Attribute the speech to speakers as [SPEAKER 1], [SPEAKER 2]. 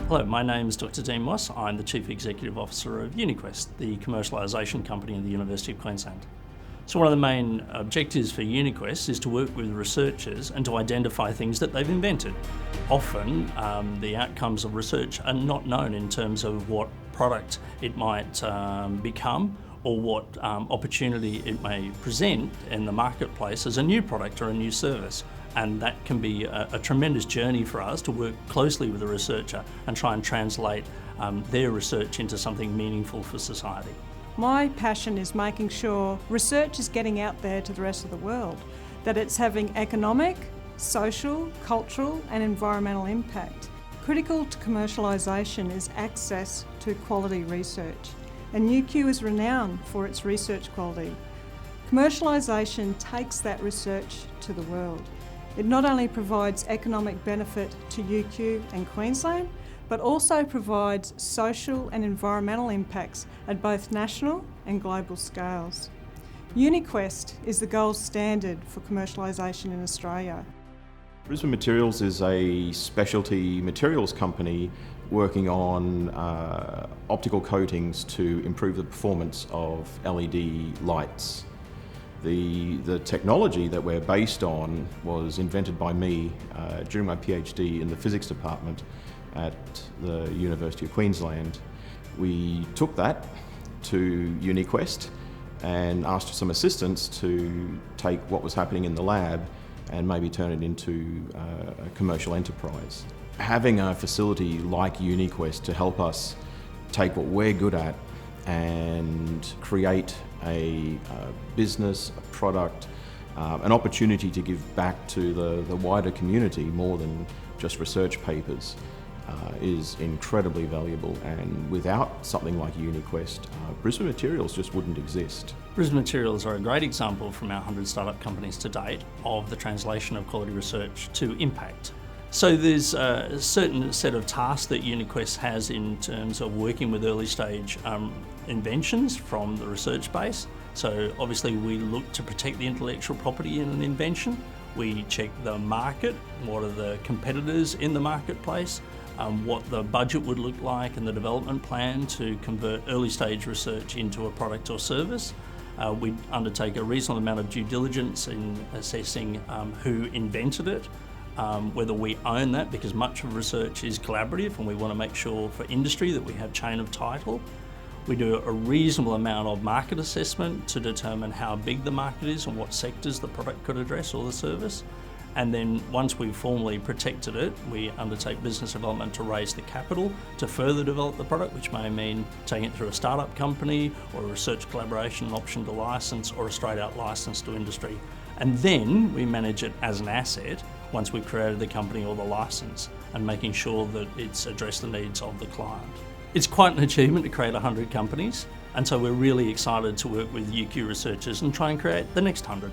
[SPEAKER 1] Hello, my name is Dr. Dean Moss. I'm the Chief Executive Officer of Uniquest, the commercialisation company of the University of Queensland. So one of the main objectives for Uniquest is to work with researchers and to identify things that they've invented. Often the outcomes of research are not known in terms of what product it might become or what opportunity it may present in the marketplace as a new product or a new service. And that can be a tremendous journey for us to work closely with the researcher and try and translate their research into something meaningful for society.
[SPEAKER 2] My passion is making sure research is getting out there to the rest of the world, that it's having economic, social, cultural and environmental impact. Critical to commercialisation is access to quality research, and UQ is renowned for its research quality. Commercialisation takes that research to the world. It not only provides economic benefit to UQ and Queensland, but also provides social and environmental impacts at both national and global scales. Uniquest is the gold standard for commercialisation in Australia.
[SPEAKER 3] Brisbane Materials is a specialty materials company working on optical coatings to improve the performance of LED lights. The technology that we're based on was invented by me during my PhD in the physics department at the University of Queensland. We took that to Uniquest and asked for some assistance to take what was happening in the lab and maybe turn it into a commercial enterprise. Having a facility like Uniquest to help us take what we're good at and create a business, a product, an opportunity to give back to the wider community more than just research papers is incredibly valuable, and without something like Uniquest, Brisbane Materials just wouldn't exist.
[SPEAKER 1] Brisbane Materials are a great example from our 100 startup companies to date of the translation of quality research to impact. So there's a certain set of tasks that Uniquest has in terms of working with early stage inventions from the research base. So obviously we look to protect the intellectual property in an invention. We check the market, what are the competitors in the marketplace, what the budget would look like and the development plan to convert early stage research into a product or service. We undertake a reasonable amount of due diligence in assessing who invented it, whether we own that, because much of research is collaborative and we want to make sure for industry that we have chain of title. We do a reasonable amount of market assessment to determine how big the market is and what sectors the product could address or the service. And then once we've formally protected it, we undertake business development to raise the capital to further develop the product, which may mean taking it through a startup company or a research collaboration, an option to license, or a straight out license to industry. And then we manage it as an asset once we've created the company or the license, and making sure that it's addressed the needs of the client. It's quite an achievement to create 100 companies, and so we're really excited to work with UQ researchers and try and create the next 100.